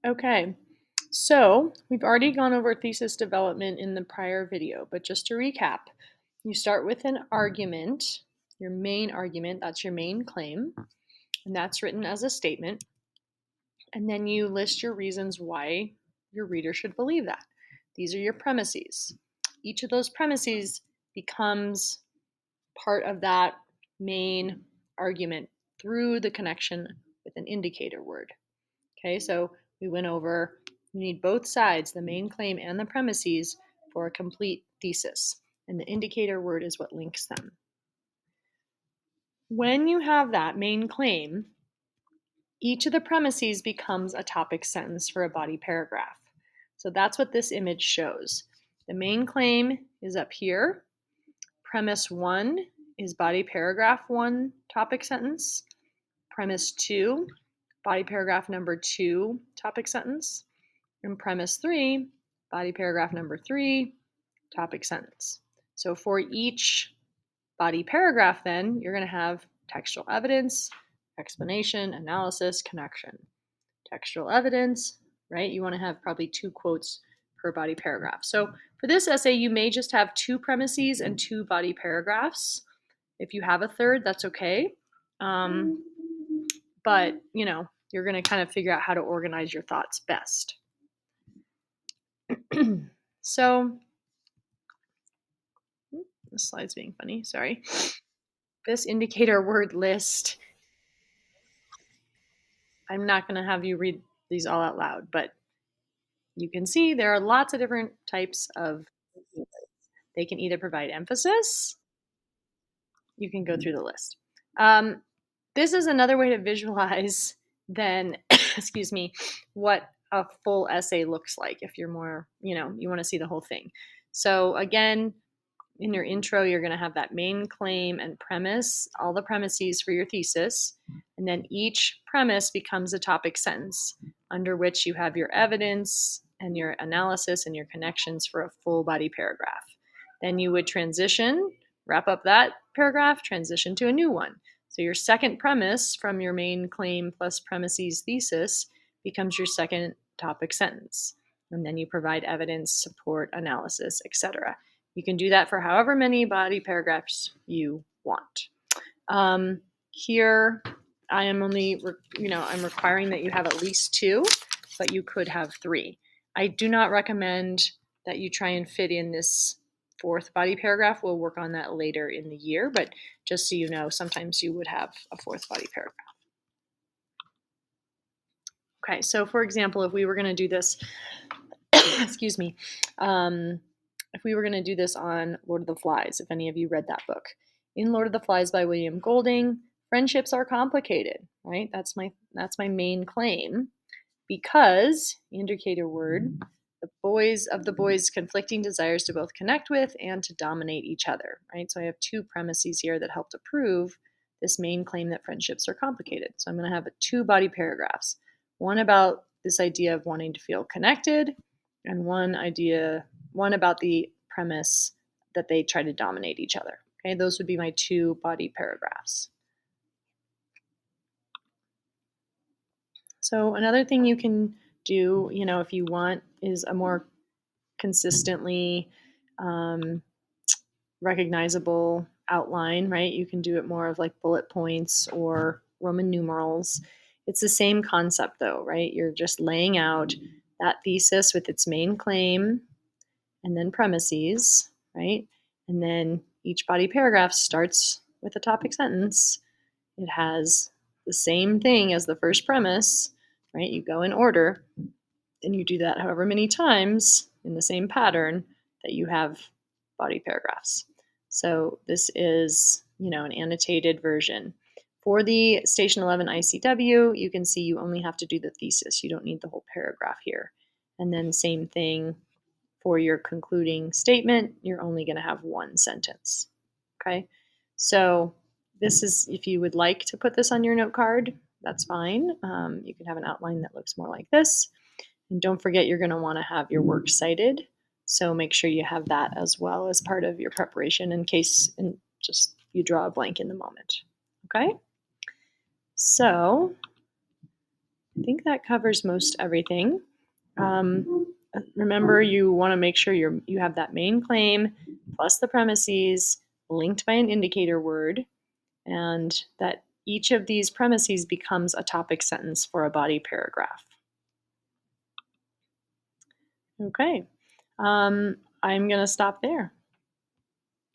Okay, so we've already gone over thesis development in the prior video, but just to recap, you start with an argument, your main argument, that's your main claim, and that's written as a statement, and then you list your reasons why your reader should believe that. These are your premises. Each of those premises becomes part of that main argument through the connection with an indicator word. Okay, so we went over you need both sides, the main claim and the premises, for a complete thesis, and the indicator word is what links them. When you have that main claim, each of the premises becomes a topic sentence for a body paragraph. So that's what this image shows. The main claim is up here. Premise 1 is body paragraph 1 topic sentence. Premise 2, body paragraph number 2 topic sentence. And premise 3, body paragraph number 3 topic sentence. So for each body paragraph then, you're going to have textual evidence, explanation, analysis, connection. Textual evidence, right? You want to have probably 2 quotes per body paragraph. So for this essay, you may just have 2 premises and 2 body paragraphs. If you have a third, that's okay. But, you're going to kind of figure out how to organize your thoughts best. So, the slide's being funny, sorry. This indicator word list, I'm not going to have you read these all out loud, but you can see there are lots of different types of words. They can either provide emphasis, you can go through the list. This is another way to visualize then, excuse me, what a full essay looks like if you're more, you want to see the whole thing. So again, in your intro, you're going to have that main claim and premise, all the premises for your thesis, and then each premise becomes a topic sentence under which you have your evidence and your analysis and your connections for a full body paragraph. Then you would transition, wrap up that paragraph, transition to a new one. So your second premise from your main claim plus premises thesis becomes your second topic sentence. And then you provide evidence, support, analysis, etc. You can do that for however many body paragraphs you want. Here, I am only, I'm requiring that you have at least 2, but you could have 3. I do not recommend that you try and fit in this 4th body paragraph. We'll work on that later in the year, but just so you know, sometimes you would have a 4th body paragraph. Okay, so for example, if we were going to do this, excuse me, if we were going to do this on Lord of the Flies, if any of you read that book. In Lord of the Flies by William Golding, friendships are complicated, right? That's my main claim, because, indicator word, the boys' conflicting desires to both connect with and to dominate each other, right? So I have 2 premises here that help to prove this main claim that friendships are complicated. So I'm going to have 2 body paragraphs, one about this idea of wanting to feel connected, and one about the premise that they try to dominate each other. Okay, those would be my 2 body paragraphs. So another thing you can do, if you want, is a more consistently recognizable outline, right? You can do it more of like bullet points or Roman numerals. It's the same concept though, right? You're just laying out that thesis with its main claim and then premises, right? And then each body paragraph starts with a topic sentence. It has the same thing as the first premise, right? You go in order, and you do that however many times in the same pattern that you have body paragraphs. So this is, an annotated version. For the Station 11 ICW, you can see you only have to do the thesis. You don't need the whole paragraph here. And then same thing for your concluding statement, you're only going to have 1 sentence. Okay, so this is, if you would like to put this on your note card, that's fine. You can have an outline that looks more like this. And don't forget, you're going to want to have your work cited. So make sure you have that as well as part of your preparation in case just you draw a blank in the moment. Okay, so I think that covers most everything. Remember, you want to make sure you have that main claim plus the premises linked by an indicator word, and that each of these premises becomes a topic sentence for a body paragraph. Okay, I'm going to stop there.